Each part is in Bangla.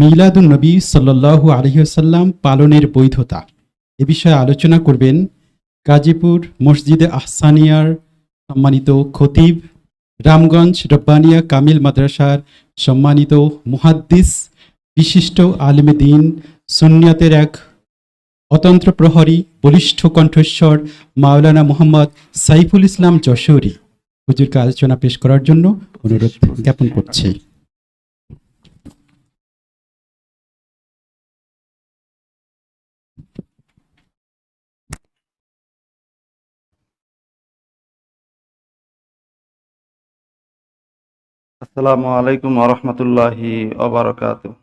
মিলাদুন নবী সাল্লাল্লাহু আলাইহি ওয়াসাল্লাম পালনের বৈধতা এ বিষয়ে আলোচনা করবেন গাজীপুর মসজিদে আহসানিয়ার সম্মানিত খতিব, রামগঞ্জ রব্বানিয়া কামিল মাদ্রাসার সম্মানিত মুহাদ্দিস, বিশিষ্ট আলেমে দ্বীন, সুন্নিয়তের এক অতন্ত্র প্রহরী, বলিষ্ঠ কণ্ঠস্বর মাওলানা মুহাম্মদ সাইফুল ইসলাম যশোরী হুজুরকে আলোচনা পেশ করার জন্য অনুরোধ জ্ঞাপন করছি। আসসালামু আলাইকুম ওয়া রাহমাতুল্লাহি ওয়া বারাকাতুহু।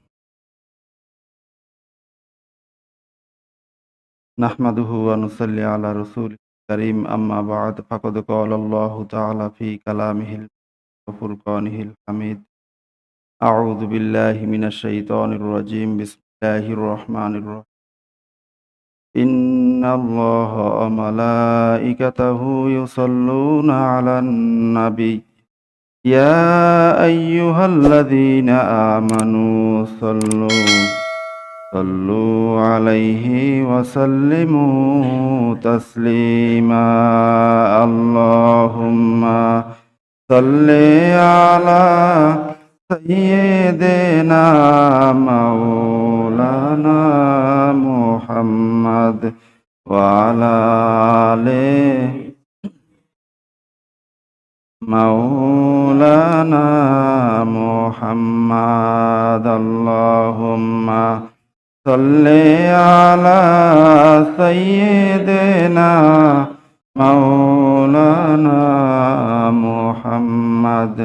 নাহমাদুহু ওয়া নুসাল্লি আলা রাসূলিল কারীম, আম্মা বা'দ। ফাকাদ ক্বালা আল্লাহু তাআলা ফি কালামিহিল ফুরকানিহিল হামিদ। আউযু বিল্লাহি মিনাশ শাইতানির রাজীম। বিসমিল্লাহির রহমানির রহিম। ইন্নাল্লাহা ওয়া মালাইকাতাহু ইউসাল্লুনা আলান নাবী। ইয়া আইয়ুহাল্লাযীনা আমানু صلوا عليه وسلموا تسليما اللهم صل على سيدنا مولانا محمد وعلى آله مولانا محمد اللهم صل على سيدنا مولانا محمد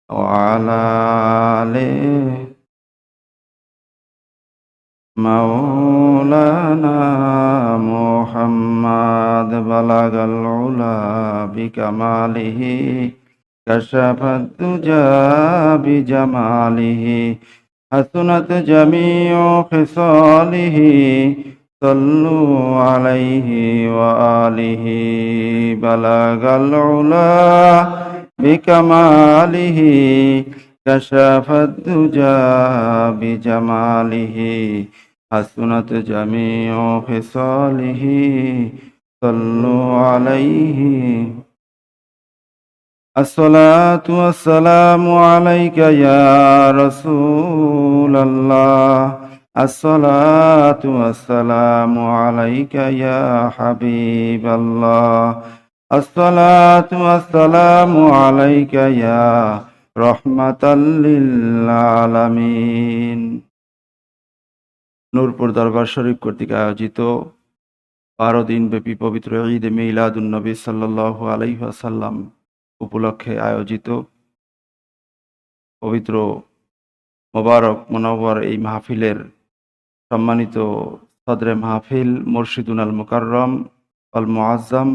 وعلى آله مولانا محمد بلغ العلا بكماله كشف الدجى بجماله حسنت جميع خصاله صلوا عليه وآله بلغ العلا بكماله كشف الدجى بجماله حسنت جميع خصاله صلوا عليه. الصلاة والسلام عليك يا رسول الله. الصلاة والسلام عليك يا حبيب الله. الصلاة والسلام عليك يا رحمة للعالمين. নূরপুর দরবার শরীফ কর্তৃক আয়োজিত 12 দিন ব্যাপী পবিত্র ঈদ মিলাদুন নবী সাল্লাল্লাহু আলাইহি ওয়াসাল্লাম উপলক্ষে আয়োজিত পবিত্র মোবারক মুনাওয়ার এই মাহফিলের সম্মানিত সদরে মাহফিল মুর্শিদুন আল মুকাররম আল মুআজ্জাম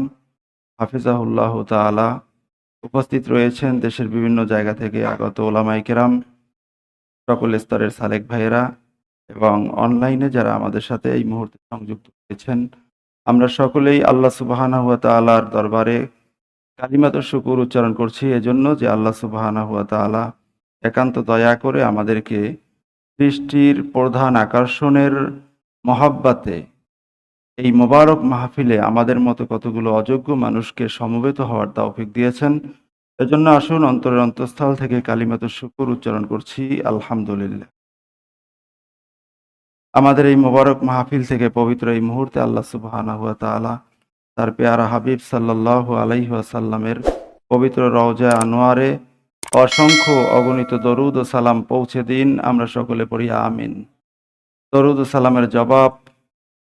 হাফিজাহুল্লাহ তাআলা, উপস্থিত রয়েছেন দেশের বিভিন্ন জায়গা থেকে আগত ওলামায়ে কেরাম, সকল স্তরের সালেক ভাইয়েরা এবং অনলাইনে যারা আমাদের সাথে এই মুহূর্তে সংযুক্ত হয়েছেন। আমরা সকলেই আল্লাহ সুবহানাহু ওয়া তাআলার দরবারে কালিমাতুশ শুকর উচ্চারণ করছি এজন্য যে আল্লাহ সুবহানাহু ওয়া তাআলা একান্ত দয়া করে আমাদেরকে সৃষ্টির প্রধান আকর্ষণের মহাব্বাতে এই মোবারক মাহফিলে আমাদের মতো কতগুলো অযোগ্য মানুষকে সমবেত হওয়ার তৌফিক দিয়েছেন। এজন্য আসুন অন্তরের অন্তঃস্থল থেকে কালিমাতুশ শুকর উচ্চারণ করছি আলহামদুলিল্লাহ। আমাদের এই মোবারক মাহফিল থেকে পবিত্র এই মুহূর্তে আল্লাহ সুবহানাহু ওয়া তাআলা তার পেয়ারা হাবিব সাল্লাল্লাহু আলাইহি ওয়াসাল্লামের পবিত্র রওজা আনোয়ারে অসংখ্য অগণিত দরুদ ও সালাম পৌঁছে দিন। আমরা সকলে পড়ি আমিন। দরুদ ও সালামের জবাব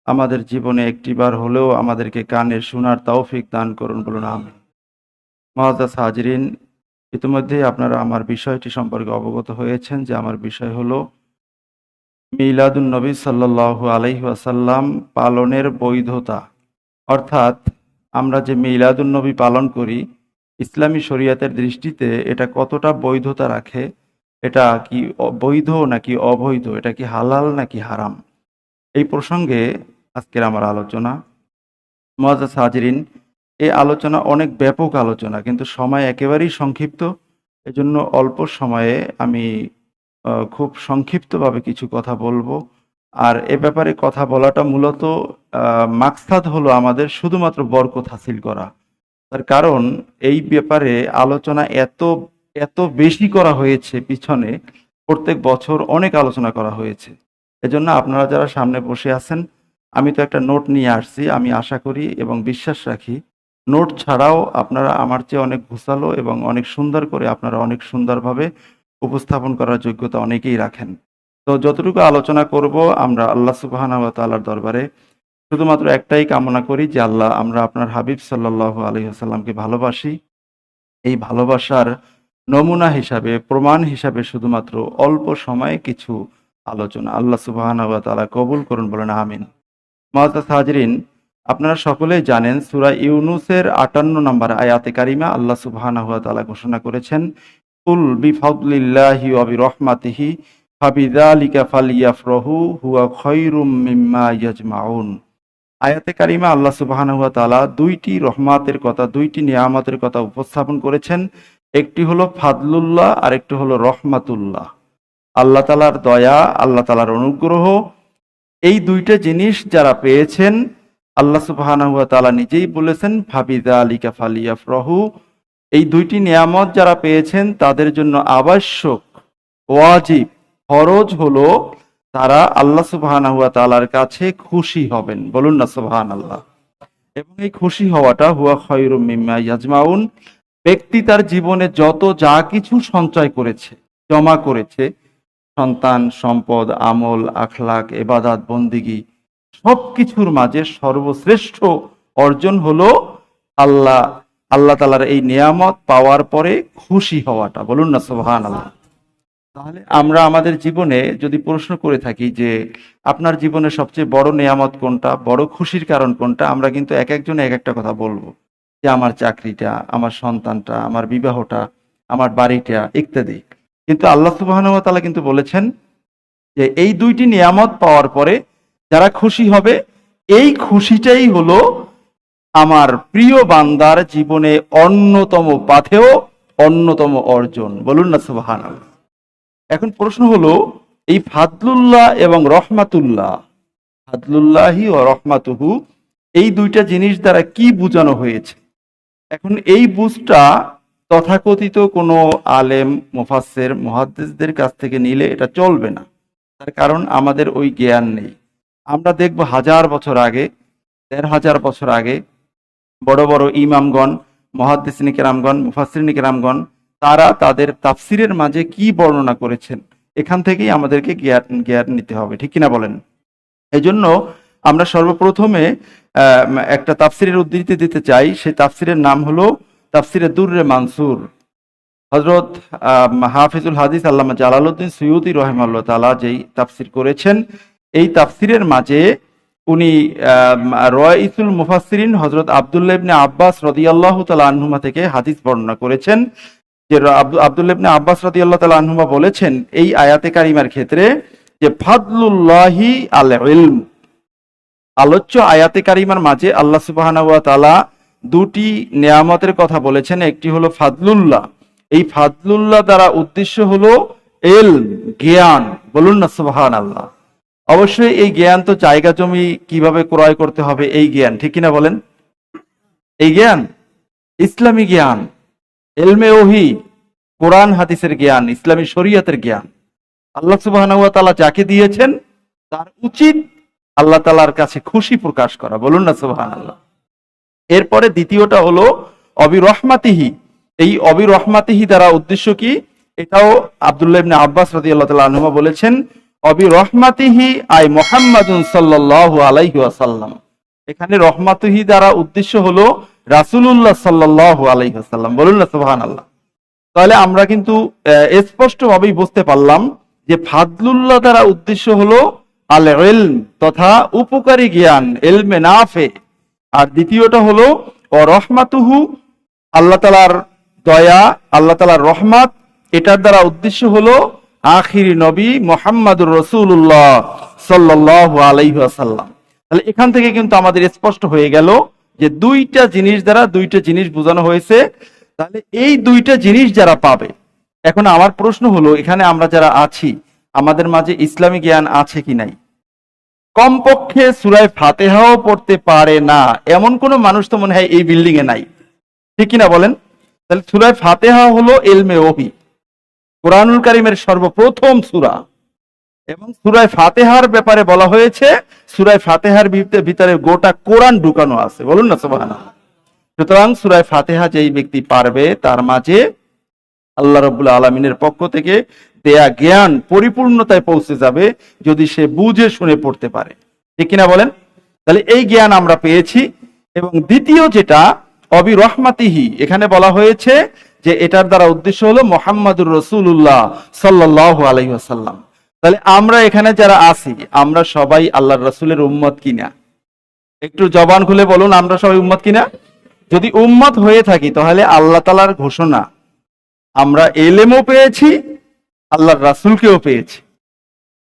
আমাদের জীবনে একটিবার হলেও আমাদেরকে কানে শোনার তৌফিক দান করুন, বলুন আমিন। মুআজ্জাজ হাজিরিন, ইতিমধ্যেই আপনারা আমার বিষয়টি সম্পর্কে অবগত হয়েছেন যে আমার বিষয় হলো মিলাদুন নবী সাল্লাল্লাহু আলাইহি ওয়াসাল্লাম পালনের বৈধতা। অর্থাৎ আমরা যে মিলাদুন নবী পালন করি ইসলামী শরীয়তের দৃষ্টিতে এটা কতটা বৈধতা রাখে, এটা কি বৈধ নাকি অবৈধ, এটা কি হালাল নাকি হারাম, এই প্রসঙ্গে আজকের আমার আলোচনা। মুআজ্জাজ হাজিরিন, এই আলোচনা অনেক ব্যাপক আলোচনা, কিন্তু সময় একেবারেই সংক্ষিপ্ত। এজন্য অল্প সময়ে আমি খুব সংক্ষিপ্তভাবে কিছু কথা বলবো। আর এ ব্যাপারে কথা বলাটা মূলত মাকসাদ হলো আমাদের শুধুমাত্র বরকত হাসিল করা। তার কারণ এই ব্যাপারে আলোচনা এত এত বেশি করা হয়েছে পিছনে, প্রত্যেক বছর অনেক আলোচনা করা হয়েছে। এজন্য আপনারা যারা সামনে বসে আছেন, আমি তো একটা নোট নিয়ে আসছি, আমি আশা করি এবং বিশ্বাস রাখি নোট ছাড়াও আপনারা আমার চেয়ে অনেক ঘুছালো এবং অনেক সুন্দর করে আপনারা অনেক সুন্দরভাবে উপস্থাপন করার যোগ্যতা অনেকেই রাখেন। তো যতটুকু আলোচনা করব আমরা আল্লাহ সুবহানাহু ওয়া তাআলার দরবারে শুধুমাত্র একটাই কামনা করি যে আল্লাহ, আমরা আপনার হাবিব সাল্লাল্লাহু আলাইহি ওয়াসাল্লামকে ভালোবাসি। এই ভালোবাসার নমুনা হিসাবে, প্রমাণ হিসাবে শুধুমাত্র অল্প সময়ে কিছু আলোচনা আল্লাহ সুবহানাহু ওয়া তাআলা কবুল করুন, বলেন আমিন। মুআজ্জাজ হাজরিন, আপনারা সকলেই জানেন সূরা ইউনূসের ৫৮ নম্বর আয়াতে কারিমা আল্লাহ সুবহানাহু ওয়া তাআলা ঘোষণা করেছেন, কুল বিফাদলিল্লাহি ওয়া বিরহমাতিহি ফাবিযালিকা ফালইয়াফরাহু হুয়া খায়রুম মিম্মা ইয়াজমাউন। আয়াতে কারিমা আল্লাহ সুবহানাহু ওয়া তাআলা দুইটি রহমাতের কথা, দুইটি নিয়ামতের কথা উপস্থাপন করেছেন। একটি হলো ফাদলুল্লাহ আর একটি হলো রহমাতুল্লাহ। আল্লাহ তাআলার দয়া, আল্লাহ তাআলার অনুগ্রহ, এই দুইটা জিনিস যারা পেয়েছেন, আল্লাহ সুবহানাহু ওয়া তাআলা নিজেই বলেছেন ফাবিযালিকা ফালইয়াফরাহু। এই দুইটি নিয়ামত যারা পেয়েছেন তাদের জন্য আবশ্যক, ওয়াজিব, ফরজ হলো তারা আল্লাহ সুবহানাহু ওয়া তাআলার কাছে খুশি হবেন, বলুন না সুবহানাল্লাহ। এবং এই খুশি হওয়াটা হুয়া খায়রুম মিম্মা ইয়াজমাউন। ব্যক্তি তার জীবনে যত যা কিছু সঞ্চয় করেছে, জমা করেছে, সন্তান, সম্পদ, আমল, আখলাক, ইবাদত, বন্দিগি, সবকিছুর মাঝে সর্বশ্রেষ্ঠ অর্জন হলো আল্লাহ তাআলার এই নিয়ামত পাওয়ার পরে খুশি হওয়াটা, বলুন না সুবহানাল্লাহ। তাহলে আমরা আমাদের জীবনে যদি প্রশ্ন করে থাকি যে আপনার জীবনে সবচেয়ে বড় নিয়ামত কোনটা, বড় খুশির কারণ কোনটা, আমরা কিন্তু এক একজনে এক একটা কথা বলবো, যে আমার চাকরিটা, আমার সন্তানটা, আমার বিবাহটা, আমার বাড়িটা ইত্যাদি। কিন্তু আল্লাহ সুবহানাহু ওয়া তাআলা কিন্তু বলেছেন যে এই দুইটি নিয়ামত পাওয়ার পরে যারা খুশি হবে, এই খুশিটাই হলো আমার প্রিয় বান্দার জীবনে অন্যতম পাথেয়, অন্যতম অর্জন, বলুন না সুবহানাল্লাহ। এখন প্রশ্ন হলো, এই ফাদলুল্লাহ এবং রহমাতুল্লাহ, ফাদলুল্লাহি ও রহমাতুহু, এই দুইটা জিনিস দ্বারা কি বোঝানো হয়েছে? এখন এই বুঝটা তথাকথিত কোনো আলেম, মুফাসসির, মুহাদ্দিসদের কাছ থেকে নিলে এটা চলবে না। তার কারণ আমাদের ওই জ্ঞান নেই। আমরা দেখব 1000 বছর আগে, 1500 বছর আগে বড় বড় ইমামগণ, মুহাদ্দিসিন কেরামগণ, মুফাসসিরিন কেরামগণ, তারা তাদের তাফসিরের মাঝে কি বর্ণনা করেছেন, এখান থেকেই আমাদেরকে জ্ঞান নিতে হবে, ঠিক কিনা বলেন? এই জন্য আমরা সর্বপ্রথমে একটা তাফসিরের উদ্ধৃতি দিতে চাই। সেই তাফসিরের নাম হলো তাফসিরে দুররে মানসুর। হযরত হাফিজুল হাদিস আল্লামা জালালউদ্দিন সুয়ুতী রাহিমাহুল্লাহ তাআলা যেই তাফসির করেছেন, এই তাফসিরের মাঝে উনি রাইসুল মুফাসসিরিন হযরত আব্দুল্লাহ ইবনে আব্বাস রাদিয়াল্লাহু তাআলা আনহুমা থেকে হাদিস বর্ণনা করেছেন যে আব্দুল্লাহ ইবনে আব্বাস রাদিয়াল্লাহু তাআলা আনহুমা বলেছেন এই আয়াতে কারিমার ক্ষেত্রে যে ফাদলুল্লাহি আল ইলম। আলোচ্য আয়াতে কারিমার মাঝে আল্লাহ সুবহানাহু ওয়া তাআলা দুটি নিয়ামতের কথা বলেছেন। একটি হলো ফাদলুল্লাহ। এই ফাদলুল্লাহ দ্বারা উদ্দেশ্য হলো ইলম, জ্ঞান, বলুন না সুবহানাল্লাহ। অবশ্যই এই জ্ঞান তো জায়গা জমি কিভাবে ক্রয় করতে হবে এই জ্ঞান, ঠিক কিনা বলেন? এই জ্ঞান ইসলামী জ্ঞান, ইলমে ওহী, কোরআন হাদিসের জ্ঞান, ইসলামী শরীয়তের জ্ঞান আল্লাহ সুবহানাহু ওয়া তাআলা যাকে দিয়েছেন তার উচিত আল্লাহ তাআলার কাছে খুশি প্রকাশ করা, বলুন না সুবহানাল্লাহ। এরপরে দ্বিতীয়টা হলো অবিরহমাতিহি। এই অবিরহমাতিহি দ্বারা উদ্দেশ্য কি? এটাও আব্দুল্লাহ ইবনে আব্বাস রাদিয়াল্লাহু তাআলা আনহুমা বলেছেন, অবিরহমাতিহি আই মুহাম্মাদুন সাল্লাল্লাহু আলাইহি ওয়াসাল্লাম। এখানে রহমাতিহি দ্বারা উদ্দেশ্য হলো রাসূলুল্লাহ সাল্লাল্লাহু আলাইহি ওয়াসাল্লাম, বলুন না সুবহানাল্লাহ। তাহলে আমরা কিন্তু স্পষ্টভাবেই বুঝতে পারলাম যে ফাদলুল্লাহ দ্বারা উদ্দেশ্য হলো আল ইলম তথা উপকারী জ্ঞান, ইলমে নাফে। আর দ্বিতীয়টা হলো ও রহমাতুহু, আল্লাহ তাআলার দয়া, আল্লাহ তাআলার রহমত, এটার দ্বারা উদ্দেশ্য হলো আখিরি নবী মুহাম্মদুর রাসূলুল্লাহ সাল্লাল্লাহু আলাইহি ওয়াসাল্লাম। তাহলে এখান থেকে কিন্তু আমাদের স্পষ্ট হয়ে গেল যে দুইটা জিনিস দ্বারা দুইটা জিনিস বোঝানো হয়েছে। তাহলে এই দুইটা জিনিস যারা পাবে, এখন আমার প্রশ্ন হলো, এখানে আমরা যারা আছি আমাদের মাঝে ইসলামী জ্ঞান আছে কি নাই? কমপক্ষে সূরা ফাতিহাও পড়তে পারে না এমন কোন মানুষ তো মনে হয় এই বিল্ডিং এ নাই, ঠিক কিনা বলেন? তাহলে সূরা ফাতিহা হলো ইলমে ওহী, কোরআনুল কারীমের সর্বপ্রথম সূরা, এবং সূরা ফাতিহার ব্যাপারে বলা হয়েছে সূরা ফাতিহার ভিতরে গোটা কোরআন ঢুকানো আছে, বলুন না সুবহানাল্লাহ। সুতরাং সূরা ফাতিহা যেই ব্যক্তি পারবে তার মাঝে আল্লাহ রাব্বুল আলামিনের পক্ষ থেকে দেয়া জ্ঞান পরিপূর্ণতায় পৌঁছে যাবে যদি সে বুঝে শুনে পড়তে পারে, ঠিক কিনা বলেন? তাহলে এই জ্ঞান আমরা পেয়েছি। এবং দ্বিতীয় যেটা অবি রহমাতিহি, এখানে বলা হয়েছে যে এটার দ্বারা উদ্দেশ্য হলো মুহাম্মাদুর রাসূলুল্লাহ সাল্লাল্লাহু আলাইহি ওয়াসাল্লাম। তাহলে আমরা এখানে যারা আছি আমরা সবাই আল্লাহর রাসূলের উম্মত কিনা? একটু জবান খুলে বলুন, আমরা সবাই উম্মত কিনা? যদি উম্মত হয়ে থাকি তাহলে আল্লাহ তাআলার ঘোষণা, আমরা এলেমও পেয়েছি আল্লাহর রাসূলকেও পেয়েছি।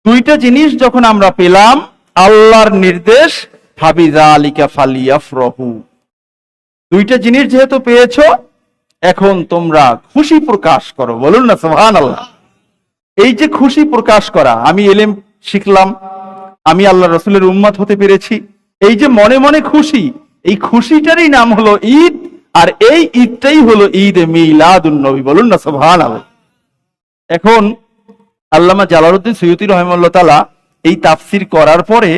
দুইটা জিনিস যখন আমরা পেলাম, আল্লাহর নির্দেশ ফাবিযালিকা ফালিয়াফরাহু, দুইটা জিনিস যেহেতু পেয়েছো এখন তোমরা খুশি প্রকাশ করো, বলুন না সুবহানাল্লাহ। এই যে খুশি প্রকাশ করা, আমি এলেম শিখলাম, আমি আল্লাহর রাসূলের উম্মত হতে পেরেছি, এই যে মনে মনে খুশি, এই খুশিটারই নাম হলো ঈদ, আর এই ঈদটাই হলো ঈদ এ মিলাদুন নবী, বলুন না সুবহানাল্লাহ। এখন আল্লামা জালালউদ্দিন সুয়ুতী রাহিমাহুল্লাহ তাআলা এই তাফসীর করার পরে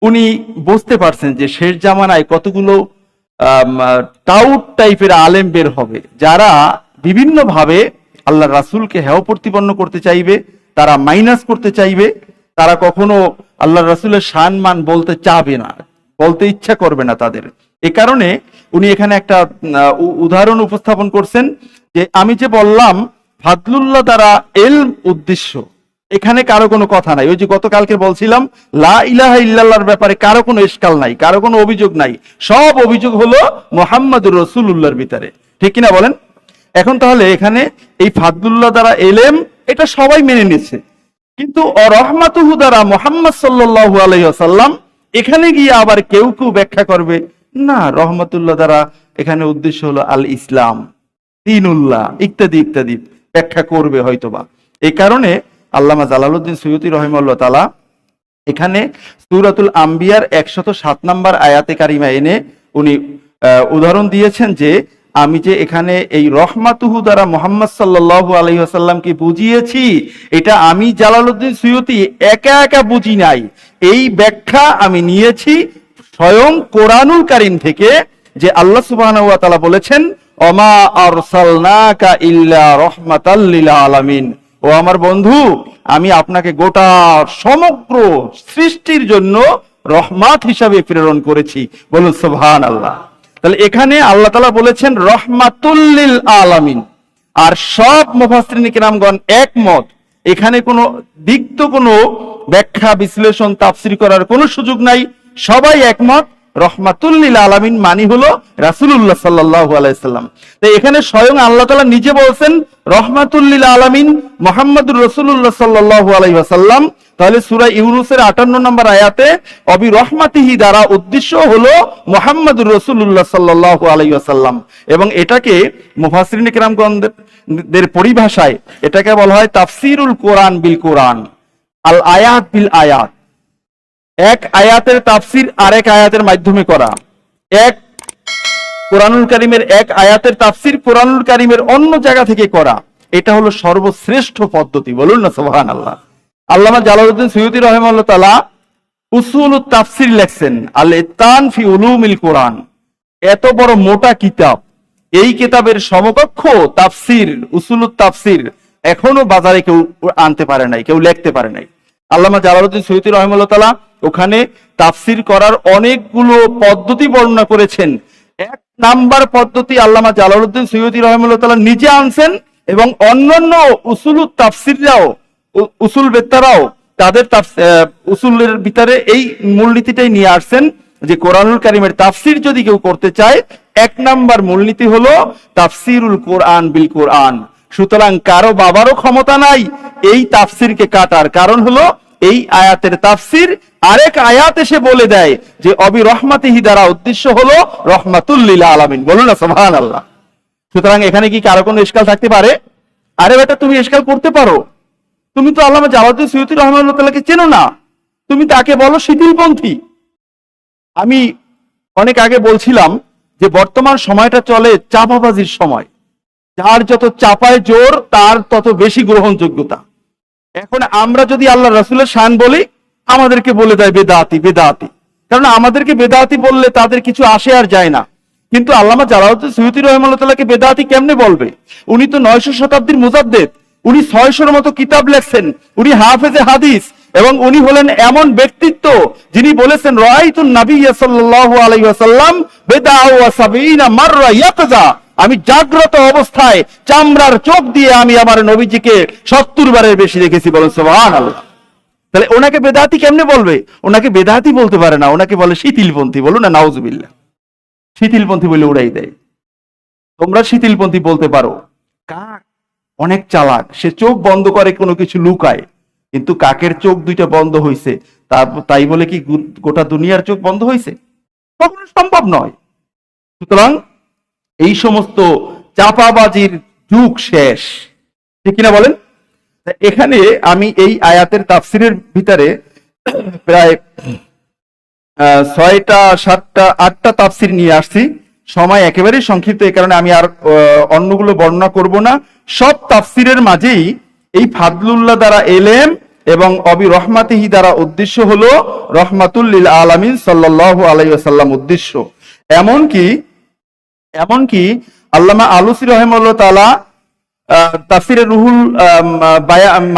উনি বুঝতে পারছেন যে শেষ জামানায় কতগুলো টাউট টাইপের আলেম বের হবে, যারা বিভিন্ন ভাবে আল্লাহর রাসূলকে হেয় প্রতিপন্ন করতে চাইবে, তারা মাইনাস করতে চাইবে, তারা কখনো আল্লাহর রাসূলের সম্মান বলতে চাবে না, বলতে ইচ্ছা করবে না তাদের। এই কারণে উনি এখানে একটা উদাহরণ উপস্থাপন করছেন যে আমি যে বললাম ফাদলুল্লাহ দ্বারা ইলম উদ্দেশ্য, এখানে কারো কোনো কথা নাই। ওই যে গতকালকে বলছিলাম লা ইলাহা ইল্লাল্লাহর ব্যাপারে কারো কোনো ইশকাল নাই, কারো কোনো অভিযোগ নাই, সব অভিযোগ হলো মুহাম্মাদুর রাসূলুল্লাহর ভিতরে, ঠিক কিনা বলেন? এখন তাহলে এখানে এই ফাদলুল্লাহ দ্বারা এলেম এটা সবাই মেনে নিচ্ছে, কিন্তু রহমাতুহু দ্বারা মুহাম্মদ সাল্লাল্লাহু আলাইহি ওয়াসাল্লাম, এখানে গিয়ে আবার কেউ কেউ ব্যাখ্যা করবে না রহমাতুল্লাহ দ্বারা এখানে উদ্দেশ্য হলো আল ইসলাম, দীনুল্লাহ ইত্যাদি ইত্যাদি ব্যাখ্যা করবে হয়তোবা। এই কারণে আল্লামা জালালউদ্দিন সুয়ুতী রাহিমাহুল্লাহ তাআলা এখানে সূরাতুল আম্বিয়ার 107 নম্বর আয়াতে কারিমা এনে উনি উদাহরণ দিয়েছেন যে আমি যে এখানে এই রহমাতুহু দ্বারা মুহাম্মদ সাল্লাল্লাহু আলাইহি ওয়াসাল্লামকে বুঝিয়েছি, এটা আমি জালালউদ্দিন সুয়ুতী একা একা বুঝি নাই, এই ব্যাখ্যা আমি নিয়েছি স্বয়ং কোরআনুল কারীম থেকে, যে আল্লাহ সুবহানাহু ওয়া তাআলা বলেছেন ওমা আরসালনাকা ইল্লা রাহমাতাল লিল আলামিন, ও আমার বন্ধু আমি আপনাকে গোটা সমগ্র সৃষ্টির জন্য রহমত হিসাবে প্রেরণ করেছি, বলুন সুবহানাল্লাহ। তাহলে এখানে আল্লাহ তাআলা বলেছেন রহমাতুল লিল আলামিন, আর সব মুফাসসিরিন কিরামগণ একমত, এখানে কোনো দিক্ত কোনো ব্যাখ্যা বিশ্লেষণ তাফসীর করার কোনো সুযোগ নাই, সবাই একমত রহমাতুল লিল আলামিন মানি হলো রাসূলুল্লাহ সাল্লাল্লাহু আলাইহি সাল্লাম। তাই এখানে স্বয়ং আল্লাহ তাআলা নিজে বলছেন রহমাতুল লিল আলামিন মুহাম্মাদুর রাসূলুল্লাহ সাল্লাল্লাহু আলাইহি ওয়াসাল্লাম। তাহলে সূরা ইউনূসের 58 নম্বর আয়াতে অবি রহমাতিহি দ্বারা উদ্দেশ্য হলো মুহাম্মাদুর রাসূলুল্লাহ সাল্লাল্লাহু আলাইহি ওয়াসাল্লাম, এবং এটাকে মুফাসসিরিন কিরামগণদের পরিভাষায় এটাকে বলা হয় তাফসীরুল কোরআন বিল কোরআন, আল আয়াত বিল আয়াত। এক আয়াতের তাফসীর আরেক আয়াতের মাধ্যমে করা, এক কোরআনুল কারীমের এক আয়াতের তাফসীর কোরআনুল কারীমের অন্য জায়গা থেকে করা, এটা হলো সর্বশ্রেষ্ঠ পদ্ধতি, বলুন না সুবহানাল্লাহ। আল্লামা জালালউদ্দিন সুয়ুতী রাহিমাহুল্লাহ তাআলা উসুলুত তাফসীর লেখছেন আল ইতান ফি উলুমিল কোরআন, এত বড় মোটা কিতাব, এই কিতাবের সমকক্ষ তাফসীর উসুলুত তাফসীর এখনো বাজারে কেউ আনতে পারে নাই, কেউ লিখতে পারে নাই। আল্লামা জালালউদ্দিন সুয়ুতী রাহিমাহুল্লাহ তাআলা ওখানে তাফসীর করার অনেকগুলো পদ্ধতি বর্ণনা করেছেন। এক নাম্বার পদ্ধতি আল্লামা জালালউদ্দিন সুয়ুতী রাহিমাহুল্লাহ তাআলা নিজে আনছেন, এবং অন্যান্য উসুলুত তাফসীররাও উসুল বেত্তারাও তাদের উসুলের ভিতরে এই মূলনীতিটাই নিয়ে আসছেন যে কোরআনুল কারীমের তাফসীর যদি কেউ করতে চায়, এক নাম্বার মূলনীতি হলো তাফসীরুল কোরআন বিল কোরআন। সুতরাং কারো বাবারও ক্ষমতা নাই এই তাফসীরকে কাটার, কারণ হলো এই আয়াতের তাফসীর আরেক আয়াত এসে বলে দেয় যে অবি রহমাতিহি দ্বারা উদ্দেশ্য হলো রহমাতুল লিল আলামিন, বলুন না সুবহানাল্লাহ। সুতরাং এখানে কি কারো কোনো ইশকাল থাকতে পারে? আরে বেটা, তুমি এশকাল করতে পারো, তুমি তো আল্লামা জালালউদ্দিন সুয়ুতী রাহমাতুল্লাহ তাআলাকে চেনো না, তুমি তাকে বলো শিথিলপন্থী। আমি অনেক আগে বলছিলাম যে বর্তমান সময়টা চলে চাপাবাজির সময়, যার যত চাপায় জোর তার তত বেশি গ্রহণযোগ্যতা। এখন আমরা যদি আল্লাহ রাসূলের শান বলি, আমাদেরকে বলে দেয় বেদাতি বেদাতি, কারণ আমাদেরকে বেদাতি বললে তাদের কিছু আসে আর যায় না। কিন্তু আল্লামা জালালউদ্দিন সুয়ুতী রাহিমাহুল্লাহ তাআলাকে বেদাতি কেমনে বলবে? উনি তো 900 শতাব্দীর মুজাদ্দেদ, উনি 600-র মতো কিতাব লেখছেন, উনি হাফেজে হাদিস, এবং উনি হলেন এমন ব্যক্তিত্ব যিনি বলেছেন রাআইতুন নাবিয়্য সাল্লাল্লাহু আলাইহি ওয়াসাল্লাম বিদআ ওয়া সাবিনা মাররা ইয়াকজা, আমি জাগ্রত অবস্থায় চামড়ার চোখ দিয়ে আমি আমার নবীজিকে 70 বারের বেশি দেখেছি, বলেন সুবহানাল্লাহ। তাহলে ওনাকে বেদাতি কেমনে বলবে? ওনাকে বেদাতি বলতে পারে না, ওনাকে বলে শিথিলপন্থী। বলুন না নাউজুবিল্লাহ। শিথিলপন্থী বলে উড়াই দেয়। তোমরা শিথিলপন্থী বলতে পারো। কাক অনেক চালাক, সে চোখ বন্ধ করে কোনো কিছু লুকায়, কিন্তু কাকের চোখ দুইটা বন্ধ হয়েছে, তাই বলে কি গোটা দুনিয়ার চোখ বন্ধ হয়েছে? কখনো সম্ভব নয়। সুতরাং এই সমস্ত চাপাবাজির যুগ শেষ, ঠিক কিনা বলেন? এখানে আমি এই আয়াতের তাফসিরের ভিতরে প্রায় 6টা 7টা 8টা তাফসির নিয়ে আসছি। সময় একেবারেই সংক্ষিপ্ত, এই কারণে আমি আর অন্যগুলো বর্ণনা করব না। সব তাফসিরের মাঝেই এই ফাদলুল্লাহ দ্বারা এলেম এবং অবি রহমাতিহি দ্বারা উদ্দেশ্য হলো রহমাতুল লিল আলামিন সাল্লাল্লাহু আলাইহি ওয়াসাল্লাম উদ্দেশ্য। এমনকি আল্লামা আলুসি রাহিমাহুল্লাহ তাআলা তাফসিরে রুহুল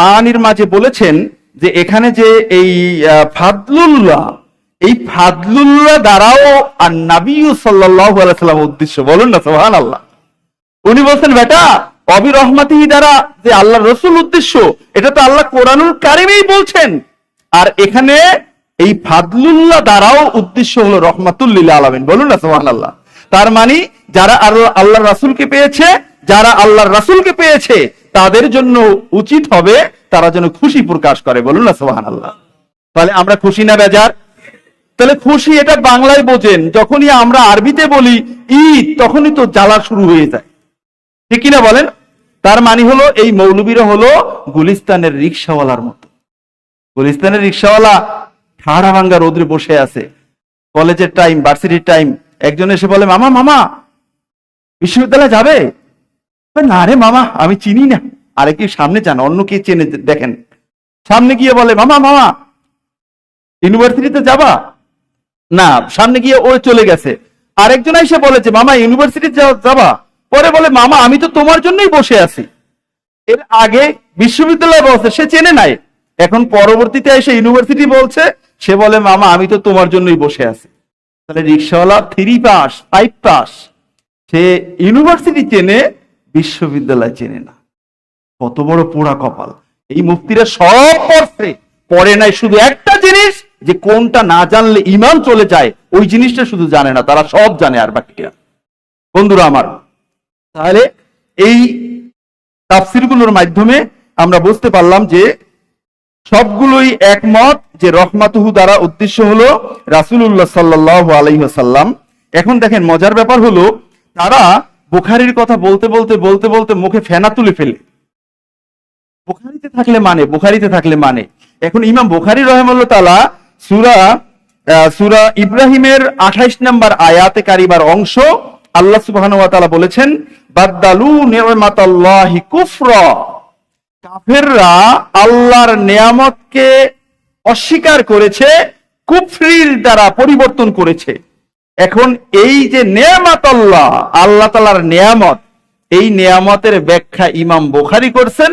মাআনির মাঝে বলেছেন যে এখানে যে এই ফাদলুল্লাহ, এই ফাদলুল্লাহ দ্বারাও আর নবী সাল্লাল্লাহু আলাইহি ওয়াসাল্লাম উদ্দেশ্য। বলুন না সুবহানাল্লাহ। উনি বলছেন বেটা অবি রহমাতিহি দ্বারা যে আল্লাহর রাসূল উদ্দেশ্য, এটা তো আল্লাহ কোরআনুল কারীমেই বলছেন, আর এখানে এই ফাদলুল্লাহ দ্বারাও উদ্দেশ্য হলো রহমাতুল লিল আলামিন। বলুন না সুবহানাল্লাহ। তার মানে যারা আল্লাহর রাসূলকে পেয়েছে, যারা আল্লাহর রাসূলকে পেয়েছে, তাদের জন্য উচিত হবে তারা যেন খুশি প্রকাশ করে। বলুন না সুবহানাল্লাহ। তাহলে আমরা খুশি না বেজার? তাহলে খুশি এটা বাংলায় বোঝেন, যখনই আমরা আরবিতে বলি ঈদ তখনই তো জ্বালা শুরু হয়ে যায়, ঠিক কিনা বলেন? তার মানে হলো এই মৌলবীরা হলো গুলিস্তানের রিকশাওয়ালার মতো। গুলিস্তানের রিকশাওয়ালা ঠাড়া ভাঙ্গা রোদ্রে বসে আছে, কলেজের টাইম, ভার্সিটির টাইম, একজন এসে বলে মামা মামা বিশ্ববিদ্যালয়ে যাবে? না রে মামা আমি চিনি না। আরে কি সামনে যান, অন্য কে চেনে দেখেন। সামনে গিয়ে বলে মামা মামা ইউনিভার্সিটিতে যাবা? না, সামনে গিয়ে ও চলে গেছে। আরেকজন এসে বলেছে মামা ইউনিভার্সিটি যাবা? পরে বলে মামা আমি তো তোমার জন্যই বসে আছি। এর আগে বিশ্ববিদ্যালয়ে বলছে, সে চেনে নাই, এখন পরবর্তীতে এসে ইউনিভার্সিটি বলছে, সে বলে মামা আমি তো তোমার জন্যই বসে আছি। তাহলে রিকশাওয়ালা 3 পাস 5 পাস, সে ইউনিভার্সিটি চেনে, বিশ্ববিদ্যালয় চেনে না। কত বড় পোড়া কপাল! এই মুফতিরা সব পড়ছে, পড়ে নাই শুধু একটা জিনিস, যে কোনটা না জানলে ঈমান চলে যায়, ওই জিনিসটা শুধু জানে না, তারা সব জানে আর বাকিটা। বন্ধুরা আমার, তাহলে এই তাফসিরগুলোর মাধ্যমে আমরা বুঝতে পারলাম যে সবগুলোই একমত যে রহমাতুহু দ্বারা উদ্দেশ্য হলো রাসূলুল্লাহ সাল্লাল্লাহু আলাইহি ওয়াসাল্লাম। এখন দেখেন মজার ব্যাপার হলো, তারা বুখারীর কথা বলতে বলতে মুখে ফেনা তুলে ফেলে। বুখারীতে থাকলে মানে এখন ইমাম বুখারী রাহিমাহুল্লাহ তাআলা সূরা ইব্রাহিমের 28 নম্বর আয়াতে কারিমার অংশ আল্লাহ সুবহানাহু ওয়া তাআলা বলেছেন বাদদালু নি'মাতাল্লাহি কুফরা, কাফেররা আল্লাহর নিয়ামতকে অস্বীকার করেছে, কুফরির দ্বারা পরিবর্তন করেছে। এখন এই যে নেয়ামাতাল্লাহ, আল্লাহ তাআলার নিয়ামত, এই নিয়ামতের ব্যাখ্যা ইমাম বুখারী করছেন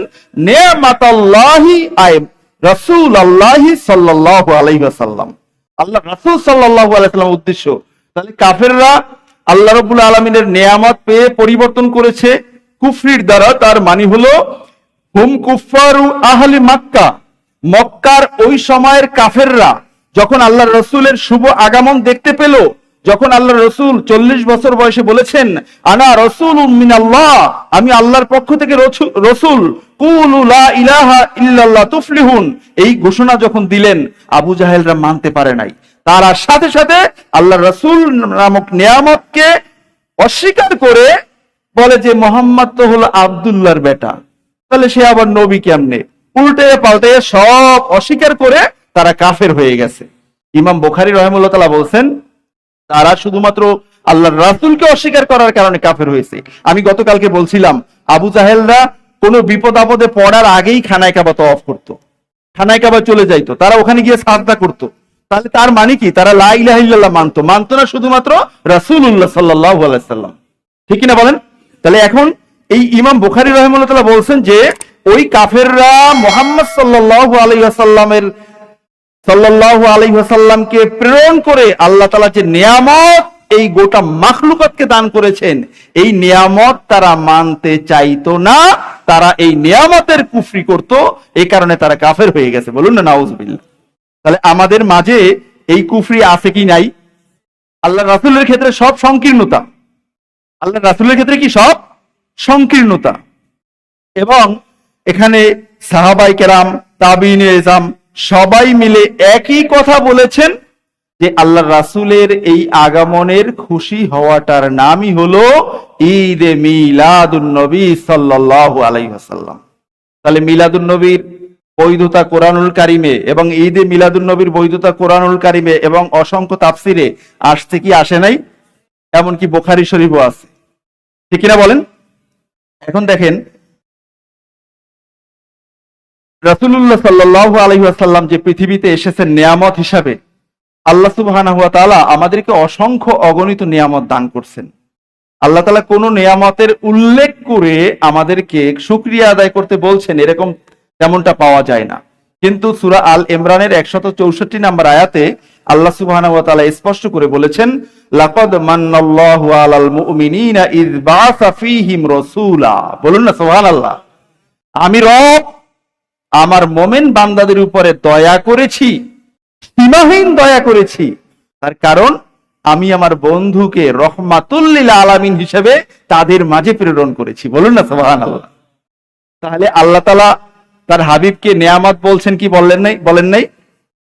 নেয়ামাতাল্লাহি আই রাসূলুল্লাহি সাল্লাল্লাহু আলাইহি ওয়াসাল্লাম, আল্লাহ রাসূল সাল্লাল্লাহু আলাইহি ওয়াসাল্লাম উদ্দেশ্য। তাহলে কাফেররা আল্লাহ রাব্বুল আলামিনের নিয়ামত পেয়ে পরিবর্তন করেছে কুফরির দ্বারা। তার মানে হলো হুম কুফফারু আহলি মক্কা, মক্কার ওই সময়ের কাফেররা যখন আল্লাহর রাসূলের শুভ আগমন দেখতে পেল, যখন আল্লাহর রাসূল 40 বছর বয়সে বলেছেন আনা রাসূলুম মিনাল্লাহ, আমি আল্লাহর পক্ষ থেকে রাসূল, কুলু লা ইলাহা ইল্লাল্লাহ তুফলিহুন, এই ঘোষণা যখন দিলেন, আবু জাহেলরা মানতে পারে নাই। তারা সাথে সাথে আল্লাহর রাসূল নামক নিয়ামতকে অস্বীকার করে বলে যে মোহাম্মদ তো হলো আব্দুল্লাহর বেটা। তাহলে সে আবার নবী কেমনে? উল্টে পাল্টে সব অস্বীকার করে তারা কাফের হয়ে গেছে। ইমাম বুখারী রাহিমাহুল্লাহ তাআলা বলছেন তারা শুধুমাত্র আল্লাহর রাসূলকে অস্বীকার করার কারণে কাফের হয়েছে। আমি গতকালকে বলছিলাম আবু জাহেলরা কোনো বিপদ আপদে পড়ার আগেই খানায় কাবা তওয়াফ করতো, খানায় কাবা চলে যাইতো, তারা ওখানে গিয়ে সাজদা করতো। তাহলে তার মানে কি? তারা লা ইলাহা ইল্লাল্লাহ মানতো না শুধুমাত্র রাসূলুল্লাহ সাল্লাল্লাহু আলাইহি সাল্লাম। ঠিক কি না বলেন? তাহলে এখন এই ইমাম বুখারী রাহিমাহুল্লাহ তাআলা বলছেন যে ওই কাফেররা মুহাম্মদ সাল্লাল্লাহু আলাইহি ওয়াসাল্লামকে প্রেরণ করে আল্লাহ তাআলা যে নিয়ামত এই গোটা মাখলুকাতকে দান করেছেন, এই নিয়ামত তারা মানতে চাইতো না, তারা এই নিয়ামতের কুফরি করত, এই কারণে তারা কাফের হয়ে গেছে। বলুন না নাউজুবিল্লাহ। তাহলে আমাদের মাঝে এই কুফরি আছে কি নাই? আল্লাহ রাসূলের ক্ষেত্রে সব সংকীর্ণতা, আল্লাহ রাসূলের ক্ষেত্রে কি সব সংকীর্ণতা। এবং এখানে সাহাবায়ে কেরাম, তাবিঈনে ইজম সবাই মিলে একই কথা বলেছেন যে আল্লাহ রাসূলের এই আগমনের খুশি হওয়াটার নামই হলো ঈদে মিলাদুন নবী সাল্লাল্লাহু আলাইহি ওয়াসাল্লাম। তাহলে মিলাদুন নবীর বৈধতা কোরআনুল কারিমে এবং ঈদে মিলাদুন নবীর বৈধতা কোরআনুল কারিমে এবং অসংখ্য তাফসিরে আসছে কি আসে নাই? এমনকি বুখারী শরীফও আছে। ঠিক কিনা বলেন? এখন দেখেন রাসূলুল্লাহ সাল্লাল্লাহু আলাইহি ওয়াসাল্লাম যে পৃথিবীতে এসেছেন নিয়ামত হিসাবে, আল্লাহ সুবহানাহু ওয়া তাআলা আমাদেরকে অসংখ্য অগণিত নিয়ামত দান করছেন। আল্লাহ তাআলা কোন নিয়ামতের উল্লেখ করে আমাদেরকে শুকরিয়া আদায় করতে বলছেন এরকম তেমনটা পাওয়া যায় না। কিন্তু সূরা আল ইমরানের 164 নম্বর আয়াতে আল্লাহ সুবহানাহু ওয়া তাআলা স্পষ্ট করে বলেছেন, লাকাদ মান্নাল্লাহু আলাল মুমিনিনা ইয বাআসা ফীহিম রাসূলা। বলুন না সুবহানাল্লাহ। আমি রব আমার মোমেন বান্দাদের উপরে দয়া করেছি, সীমাহীন দয়া করেছি। তার কারণ আমি আমার বন্ধুকে রহমাতুল লিল আলামিন হিসেবে তাদের মাঝে প্রেরণ করেছি। বলুন না সুবহানাল্লাহ। তাহলে আল্লাহ তাআলা তার হাবিবকে নিয়ামত বলছেন কি বলেন নাই?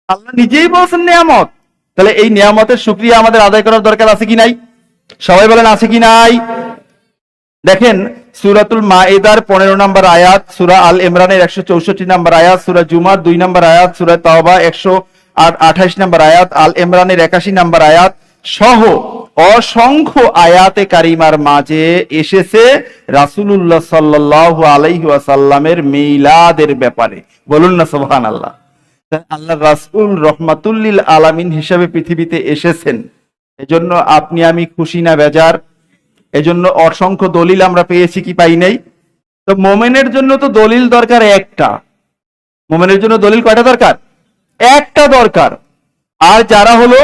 আল্লাহ নিজেই বলছেন নিয়ামত। তাহলে এই নিয়ামতের শুকরিয়া আমাদের আদায় করার দরকার আছে কি নাই? সবাই বলেন আছে কি নাই? দেখেন সূরাতুল মাইদার 15 নম্বর আয়াত, সূরা আল ইমরানের 164 নম্বর আয়াত, সূরা জুমার 2 নম্বর আয়াত, সূরা তাওবা 128 নম্বর আয়াত, আল ইমরানের 81 নম্বর আয়াত সহ অসংখ্য আয়াতে কারিমার মাঝে এসেছে রাসূলুল্লাহ সাল্লাল্লাহু আলাইহি ওয়াসাল্লামের মিলাদের ব্যাপারে। বলুন না সুবহানাল্লাহ। আল্লাহ রাসূল রহমাতুল লিল আলামিন হিসেবে পৃথিবীতে এসেছেন, এজন্য আপনি আমি খুশি না বেজার? এজন্য অসংখ্য দলিল আমরা পেয়েছি কি পাই নাই? তো মোমেনের জন্য তো দলিল দরকার একটা। মোমেনের জন্য দলিল কয়টা দরকার? একটা দরকার। আর যারা হলো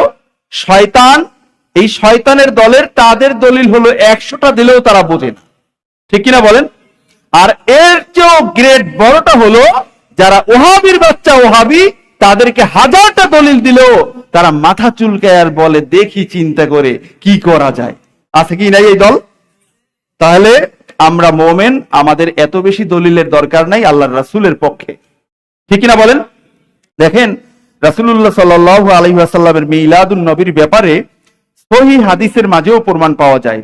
শয়তান, এই শয়তানের দলের তাদের দলিল হলো 100টা দিলেও তারা বোঝে না। ঠিক কিনা বলেন? আর এর চেয়েও গ্রেড বড়টা হলো যারা ওহাবির বাচ্চা ওহাবি, তাদেরকে 1000টা দলিল দিলেও তারা মাথা চুলকায় আর বলে দেখি চিন্তা করে কি করা যায়। আছে কি নাই এই দল? তাহলে আমরা মোমেন, আমাদের এত বেশি দলিলের দরকার নাই আল্লাহর রাসূলের পক্ষে। ঠিক কিনা বলেন? দেখেন রাসূলুল্লাহ সাল্লাল্লাহু আলাইহি ওয়াসাল্লামের মিলাদুন নবীর ব্যাপারে সহিহ হাদিসের মাঝেও প্রমাণ পাওয়া যায়।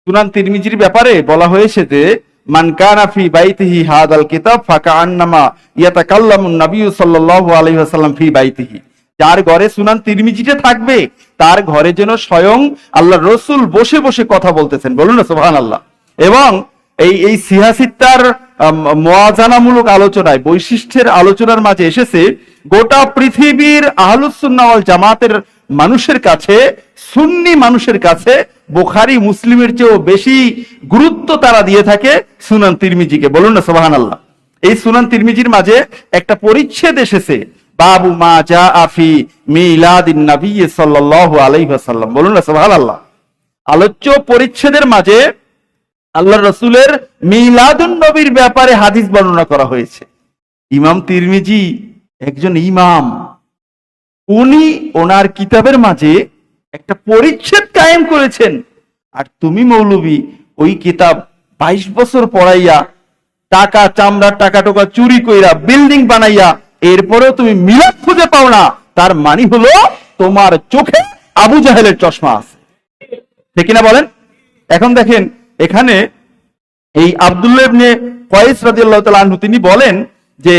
সুনান তিরমিজির ব্যাপারে বলা হয়েছে যে মান কানা ফি বাইতিহি হাদাল কিতাব ফাকান্নামা ইয়াতাকাল্লামুন নবী সাল্লাল্লাহু আলাইহি ওয়াসাল্লাম ফি বাইতিহি। যার ঘরে সুনান তিরমিজিতে থাকবে তার ঘরে যেন স্বয়ং আল্লাহর রাসূল বসে বসে কথা বলতেছেন। বলুন না সুবহানাল্লাহ। এবং এই সিহাসিত্তার মুওয়াজানামূলক আলোচনায় বৈশিষ্ট্যের আলোচনার মাঝে এসেছে গোটা পৃথিবীর আহলুস সুন্নাহ ওয়াল জামাতের মানুষের কাছে, সুন্নি মানুষের কাছে বুখারী মুসলিমের চেয়েও বেশি গুরুত্ব তারা দিয়ে থাকে সুনান তিরমিজিকে। বলুন না সুবহানাল্লাহ। এই সুনান তিরমিজির মাঝে একটা পরিচ্ছেদ এসেছে, বাবু মা জাআ ফি মিলাদিন নবী সাল্লাল্লাহু আলাইহি ওয়াসাল্লাম। বলুন না সুবহানাল্লাহ। আলোচ্য পরিচ্ছেদের মাঝে আল্লাহর রাসূলের মিলাদুন নবীর ব্যাপারে হাদিস বর্ণনা করা হয়েছে। ইমাম তিরমিজি একজন ইমাম, উনি ওনার কিতাবের মাঝে একটা পরিচ্ছেদ কায়েম করেছেন, আর তুমি মৌলবী ওই কিতাব 22 বছর পড়াইয়া টাকা চামড়া টাকা টোকা চুরি কইরা বিল্ডিং বানাইয়া এরপরেও তুমি মিলাদ খুঁজে পাও না, তার মানে হলো তোমার চোখে আবু জাহেলের চশমা আছে। ঠিক কিনা বলেন? এখন দেখেন এখানে এই আব্দুল্লাহ ইবনে কয়েস রাদিয়াল্লাহু তাআলা আনহু তিনি বলেন যে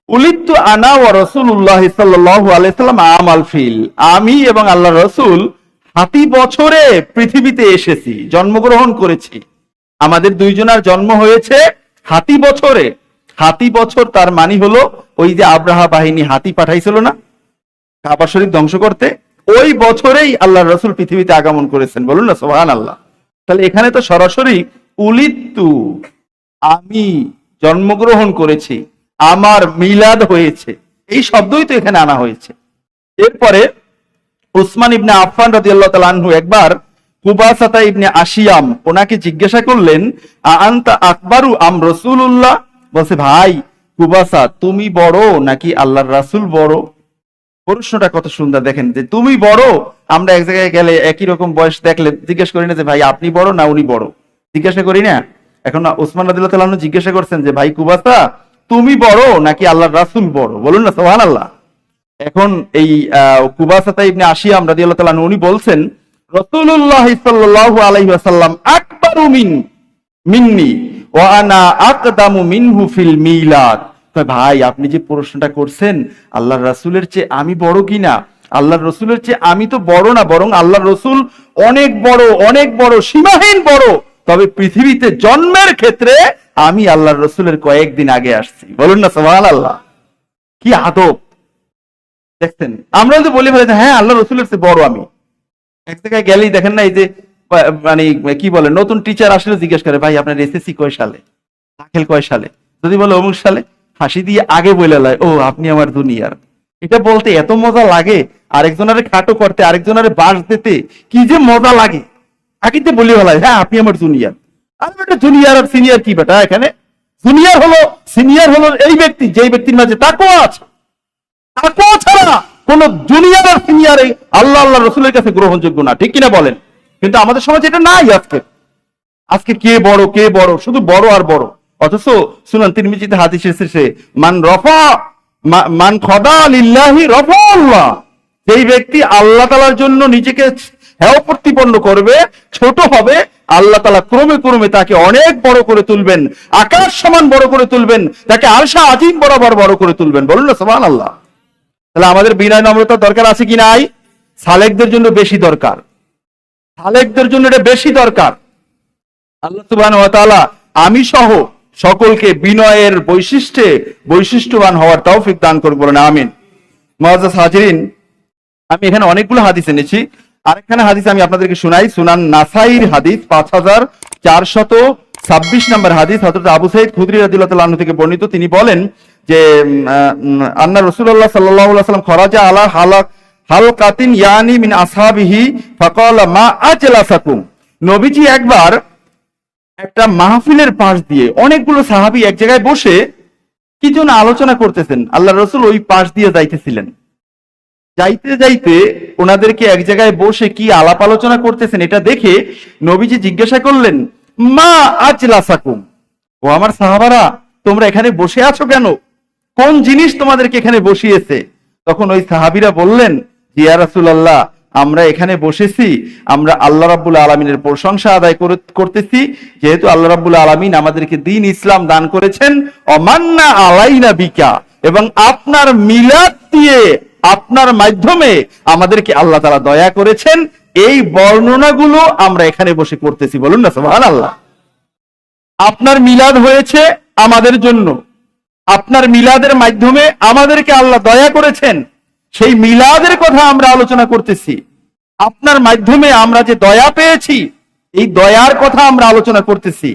উলিদতু আনা ওয়া রাসূলুল্লাহ সাল্লাল্লাহু আলাইহি সাল্লাম আমাল ফিল, আমি এবং আল্লাহর রাসূল হাতি বছরে পৃথিবীতে এসেছি, জন্মগ্রহণ করেছি। আমাদের দুইজনের জন্ম হয়েছে হাতি বছরে। হাতি বছর তার মানে হলো ওই যে আব্রাহা বাহিনী হাতি পাঠাইছিল না কাবা শরীফ ধ্বংস করতে, ওই বছরেই আল্লাহর রাসূল পৃথিবীতে আগমন করেছেন। বলুন না সুবহানাল্লাহ। তাহলে এখানে তো সরাসরি উলিদতু, আমি জন্মগ্রহণ করেছি, আমার মিলাদ হয়েছে, এই শব্দই তো এখানে আনা হয়েছে। এরপরে উসমান ইবনে আফফান রাদিয়াল্লাহু তাআলা আনহু একবার কুবাসাতা ইবনে আশিয়াম ওনাকে জিজ্ঞাসা করলেন, আনতা আকবারু আম রাসূলুল্লাহ, বলছে ভাই কুবাসা তুমি বড় নাকি আল্লাহর রাসূল বড়? প্রশ্নটা কত সুন্দর দেখেন, যে তুমি বড়। আমরা এক জায়গায় গেলে একই রকম বয়স দেখলে জিজ্ঞেস করি না যে ভাই আপনি বড় না উনি বড়, জিজ্ঞাসা করি না? এখন উসমান রাদিয়াল্লাহু তাআলা আনহু জিজ্ঞাসা করছেন যে ভাই কুবাসা তুমি বড় নাকি আল্লাহর রাসূল বড়? বলুন না সুবহানাল্লাহ। এখন এই কুবাসাতা ইবনে আশিয়াম রাদিয়াল্লাহু তাআলা আনহু উনি বলছেন রাসূলুল্লাহ সাল্লাল্লাহু আলাইহি ওয়াসাল্লাম আকবারু মিন্নি ওয়া আনা আকদামু মিনহু ফিল মিলাদ। ভাই আপনি যে প্রশ্নটা করছেন আল্লাহর রাসূলের চেয়ে আমি বড় কিনা, আল্লাহর রাসূলের চেয়ে আমি তো বড় না, বরং আল্লাহর রাসূল অনেক বড়, অনেক বড়, সীমাহীন বড়। তবে পৃথিবীতে জন্মের ক্ষেত্রে আমি আল্লাহর রাসূলের কয়েকদিন আগে আসছি। বলুন না সুবহানাল্লাহ। কি আদব দেখছেন। আমরা তো বলে ফেলেছি হ্যাঁ আল্লাহর রাসূলের চেয়ে বড় আমি। এক জায়গায় গেলেই দেখেন না এই যে মানে কি বলে নতুন টিচার আসলে জিজ্ঞেস করে ভাই আপনার এসএসসি কয় সালে, দাখিল কয় সালে, যদি বলে অমুক সালে, হাসি দিয়ে আগে বলে লয় ও আপনি আমার দুনিয়ার। এটা বলতে এত মজা লাগে, আরেকজনের খাটো করতে, আরেকজনের বাস দিতে কি যে মজা লাগে। আকিতে বলি বলা হ্যাঁ আপনি আমার জুনিয়র। আর বেটা জুনিয়র আর সিনিয়র কি বেটা, এখানে জুনিয়র হলো সিনিয়র হলো এই ব্যক্তি যেই ব্যক্তির মাঝে তাকওয়া আছে। তাকওয়া ছাড়া কোন জুনিয়র আর সিনিয়র আল্লাহ রাসূলের কাছে গ্রহণযোগ্য না, ঠিক কিনা বলেন? কিন্তু আমাদের সমাজে এটা নাই। আজকে কে বড় কে বড়, শুধু বড় আর বড়। অথচ সুনান তিরমিজিতে হাদিস এসেছে মান খদা লিল্লাহি রাফাল্লাহ, যেই ব্যক্তি আল্লাহ তাআলার জন্য নিজেকে হেয় প্রতিপন্ন করবে, ছোট হবে, আল্লাহ তাআলা ক্রমে ক্রমে তাকে অনেক বড় করে তুলবেন, আকাশ সমান বড় করে তুলবেন, তাকে আরশে আজিম বরাবর বড় করে তুলবেন। বলুন না সুবহানাল্লাহ। তাহলে আমাদের বিনয় নম্রতার দরকার আছে কি নাই? সালেকদের জন্য বেশি দরকার, সালেকদের জন্য এটা বেশি দরকার। আল্লাহ সুবহানাহু ওয়া তাআলা আমি সহ সকলকে বিনয়ের বৈশিষ্ট্যবান হওয়ার তৌফিক দান করুন, বলেন আমিন। মুআজ্জাজ হাজিরিন, আমি এখানে অনেকগুলো হাদিস এনেছি। আরেকখানে হাদিস আমি আপনাদেরকে শোনাই, সুনান নাসাইর হাদিস 5426 নম্বর হাদিস। হযরত আবু সাঈদ খুদরি রাদিয়াল্লাহু তাআলা আনহু থেকে বর্ণিত, তিনি বলেন যে আন্না রাসূলুল্লাহ সাল্লাল্লাহু আলাইহি ওয়াসাল্লাম খরাজা আলা হালকাতিন ইয়ানি মিন আসহাবিহি ফাকালা মা আজলাসাকুম। নবীজি একবার একটা মাহফিলের পাশ দিয়ে অনেকগুলো সাহাবী এক জায়গায় বসে কি যেন আলোচনা করতেছেন, আল্লাহর রাসূল ওই পাশ দিয়ে যাইতেছিলেন। যাইতে যাইতে ওনাদেরকে এক জায়গায় বসে কি আলাপ আলোচনা করতেছেন এটা দেখে নবীজি জিজ্ঞাসা করলেন মা আজলাসাকুম, ও আমার সাহাবারা তোমরা এখানে বসে আছো কেন, কোন জিনিস তোমাদেরকে এখানে বসিয়েছে? তখন ওই সাহাবীরা বললেন ইয়া রাসূলুল্লাহ, আমরা এখানে বসেছি, আমরা আল্লাহ রাব্বুল আলামিনের প্রশংসা আদায় করতেছি, যেহেতু আল্লাহ রাব্বুল আলামিন আমাদেরকে দ্বীন ইসলাম দান করেছেন, অমান্না আলাইনা বিকা, এবং আপনার মিলাদ দিয়ে আপনার মাধ্যমে আমাদেরকে আল্লাহ তাআলা দয়া করেছেন, এই বর্ণনাগুলো আমরা এখানে বসে করতেছি। বলুন না সুবহানাল্লাহ। আপনার মিলাদ হয়েছে আমাদের জন্য, আপনার মিলাদের মাধ্যমে আমাদেরকে আল্লাহ দয়া করেছেন, সেই মিলাদের কথা আমরা আলোচনা করতেছি। আপনার মাধ্যমে আমরা যে দয়া পেয়েছি, এই দয়ার কথা আমরা আলোচনা করতেছি।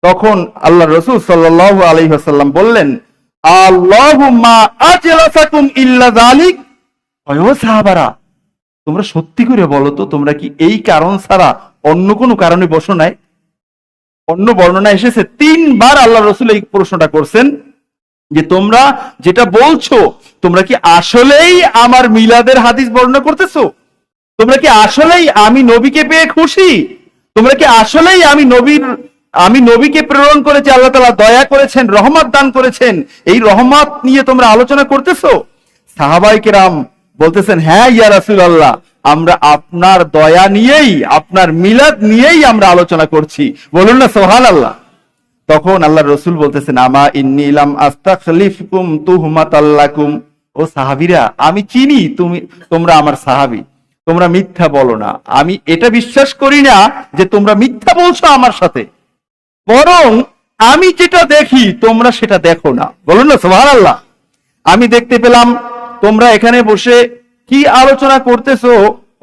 তখন আল্লাহ রাসূল সাল্লাল্লাহু আলাইহি ওয়াসাল্লাম বললেন আল্লাহুম্মা আজলাসাকুম ইল্লা যালিক। ও সাহাবারা, তোমরা সত্যি করে বলো তো, তোমরা কি এই কারণ ছাড়া অন্য কোনো কারণে বসো নাই? অন্য বর্ণনা এসেছে 3 বার আল্লাহ রাসূল এই প্রশ্নটা করছেন যে তোমরা যেটা বলছো, তোমরা কি আসলেই আমার মিলাদের হাদিস বর্ণনা করতেছো? তোমরা কি আসলেই আমি নবীকে পেয়ে খুশি? তোমরা কি আসলেই আমি নবীকে প্রেরণ করেছি, আল্লাহ তাআলা দয়া করেছেন, রহমত দান করেছেন, এই রহমত নিয়ে তোমরা আলোচনা করতেছো? সাহাবায়ে কেরাম বলতেছেন হ্যাঁ ইয়া রাসূলুল্লাহ, আমরা আপনার দয়া নিয়েই, আপনার মিলাদ নিয়েই আমরা আলোচনা করছি। বলুন না সুবহানাল্লাহ। তখন আল্লাহ রসুল বলতেছেন, আমা ইন্নী লাম আস্তাখলিফকুম তুহমাতাল্লাকুম। ও সাহাবীরা, আমি চিনি তোমরা আমার সাহাবী, তোমরা মিথ্যা বলো না। আমি এটা বিশ্বাস করি না যে তোমরা মিথ্যা বলছো আমার সাথে, বরং আমি যেটা দেখি তোমরা সেটা দেখো না। বলুন না সুবহানাল্লাহ। আমি দেখতে পেলাম তোমরা এখানে বসে কি আলোচনা করতেছো।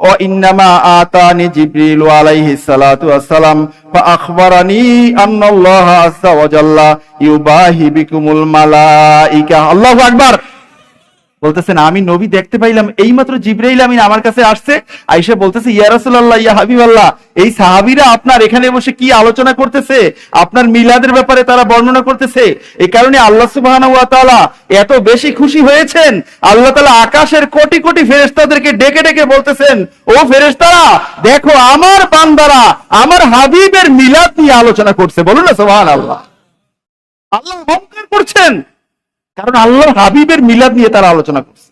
ও ইন্নামা আতানি জিবরিল আলাইহিস সালাতু ওয়াস সালাম ফাআখবারানি আন্নাল্লাহা আযজা ওয়া জাল্লা ইউবাহি বিকুমুল মালাইকা। আল্লাহু আকবার। বলতেছেন আমি নবী দেখতে পাইলাম, এইমাত্র জিবরাইল আমিন আমার কাছে আসছে, আয়েশা বলতেছে, ইয়া রাসূলুল্লাহ, ইয়া হাবিবাল্লাহ, এই সাহাবীরা আপনার এখানে বসে কি আলোচনা করতেছে, আপনার মিলাদের ব্যাপারে তারা বর্ণনা করতেছে। এই কারণে আল্লাহ সুবহানাহু ওয়া তাআলা এত বেশি খুশি হয়েছেন, আল্লাহ তাআলা আকাশের কোটি কোটি ফেরেশতাদেরকে ডেকে ডেকে বলতেছেন, ও ফেরেশতারা দেখো, আমার বান্দারা আমার হাবিবের মিলাদ নিয়ে আলোচনা করছে। বলুন না সুবহানাল্লাহ। আল্লাহ অহংকার করছেন, কারণ আল্লাহর হাবিবের মিলাদ নিয়ে তারা আলোচনা করছে।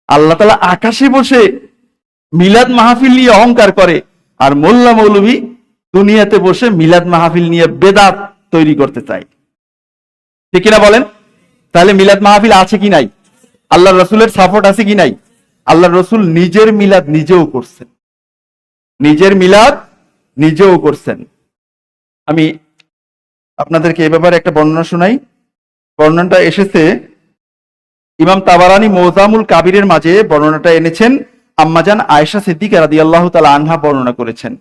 আল্লাহ তাআলা আকাশে বসে মিলাদ মাহফিল নিয়ে অহংকার করে, আর মোল্লা মৌলভী দুনিয়াতে বসে মিলাদ মাহফিল নিয়ে বেদাত তৈরি করতে চায়। ঠিক কিনা বলেন? তাহলে মিলাদ মাহফিল আছে কি নাই? আল্লাহর রাসূলের সাপোর্ট আছে কি নাই? আল্লাহর রাসূল নিজের মিলাদ নিজেও করছেন, নিজের মিলাদ নিজেও করছেন। আমি আপনাদেরকে এ ব্যাপারে একটা বর্ণনা শোনাই। বর্ণনাটা এসেছে ইমাম তাবারানী মোজামুল কাবিরের মাঝে বর্ণনাটা এনেছেন। আম্মাজান আয়েশা সিদ্দিকা রাদিয়াল্লাহু তাআলা আনহা বর্ণনা করেছেন।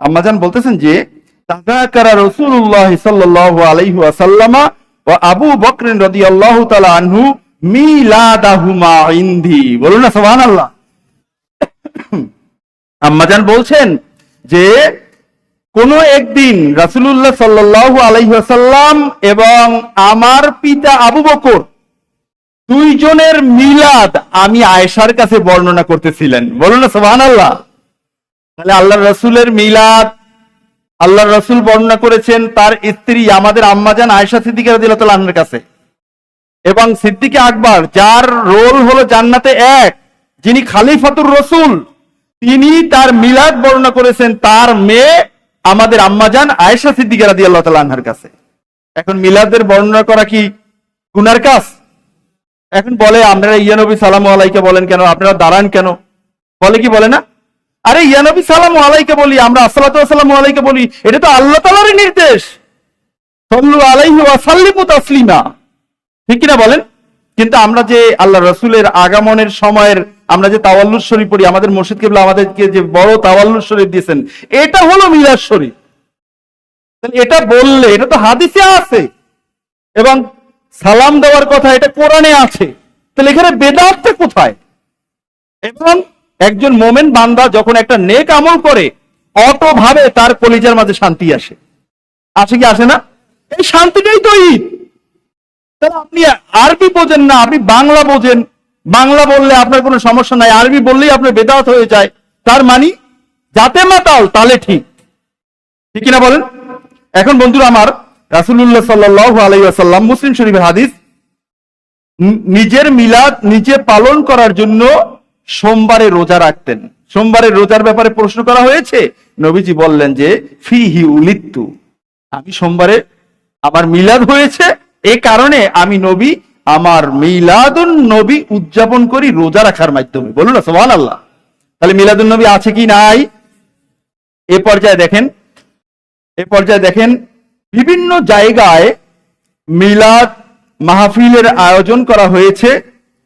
আম্মাজান বলতেছেন যে তাযাকারা রাসূলুল্লাহ সাল্লাল্লাহু আলাইহি ওয়াসাল্লাম ওয়া আবু বকর রাদিয়াল্লাহু তাআলা আনহু মিলাদাহুমা ইনদি। বলুন না সুবহানাল্লাহ। আম্মাজান বলছেন যে কোন একদিন রাসূলুল্লাহ সাল্লাল্লাহু আলাইহি ওয়াসাল্লাম এবং আমার পিতা আবু বকর দুইজনের মিলাদ আমি আয়েশার কাছে বর্ণনা করতেছিলেন। বলুন না সুবহানাল্লাহ। তাহলে আল্লাহর রাসূলের মিলাদ আল্লাহর রাসূল বর্ণনা করেছেন তার স্ত্রী আমাদের আম্মাজান আয়েশা সিদ্দিকা রাদিয়াল্লাহু তাআলা আনহার কাছে, এবং সিদ্দিকে আকবর যার রোল হলো জান্নাতে এক, যিনি খলিফাতুর রাসূল, তিনি তার মিলাদ বর্ণনা করেছেন তার মেয়ে আমাদের আম্মাজান আয়েশা সিদ্দিকা রাদিয়াল্লাহু তাআলা আনহার কাছে। এখন মিলাদের বর্ণনা করা কি গুনার কাজ? এখন বলে আপনারা ইয়া নবী সালামু আলাইকা বলেন কেন, আপনারা দাঁড়ান কেন, বলে কি বলে না? আরে ইয়া নবী সালামু আলাইকা বলি, আমরা আসসালাতু ওয়াসসালামু আলাইকা বলি, এটা তো আল্লাহ তাআলারই নির্দেশ। সাল্লু আলাইহি ওয়া সাল্লিমু তাসলিমা। ঠিক কিনা বলেন? কিন্তু আমরা যে আল্লাহ রাসূলের আগমনের সময়ের আমরা যে তাওয়াল্লুদ শরীফ পড়ি, আমাদের মুর্শিদ কিবলা আমাদেরকে যে বড় তাওয়াল্লুদ শরীফ দিয়েছেন, এটা হলো মিলাদ শরীফ। এটা বললে এটা তো হাদিসে আছে, এবং সালাম দেওয়ার কথা এটা কোরআনে আছে, তাহলে এখানে বেদাতটা কোথায়? এবং একজন মোমেন বান্দা যখন একটা নেক আমল করে, অটোভাবে তার কলিজার মাঝে শান্তি আসে। আসে কি আসে না? এই শান্তিটাই তো ঈদ। তাহলে আপনি আরবি বোঝেন না, আপনি বাংলা বোঝেন, বাংলা বললে আপনার কোনো সমস্যা নাই, আরবি বললেই আপনার বেদাত হয়ে যায়। তার মানে যাতে মাতাল তাহলে ঠিক, ঠিক কিনা বলেন? এখন বন্ধুরা আমার, রাসূলুল্লাহ সাল্লাল্লাহু আলাইহি ওয়াসাল্লাম মুসলিম শরীফের হাদিস, নিজের মিলাদ নিজে পালন করার জন্য সোমবারে রোজা রাখতেন। সোমবারের রোজার ব্যাপারে প্রশ্ন করা হয়েছে, নবীজি বললেন যে ফিহি উলিদতু, আমি সোমবারে আমার মিলাদ হয়েছে, এই কারণে আমি নবী আমার মিলাদুন নবী উদযাপন করি রোজা রাখার মাধ্যমে। বলুন না সুবহানাল্লাহ। তাহলে মিলাদুন নবী আছে কি নাই? এ পর্যায়ে দেখেন বিভিন্ন জায়গায় মিলাদ মাহফিলের আয়োজন করা হয়েছে।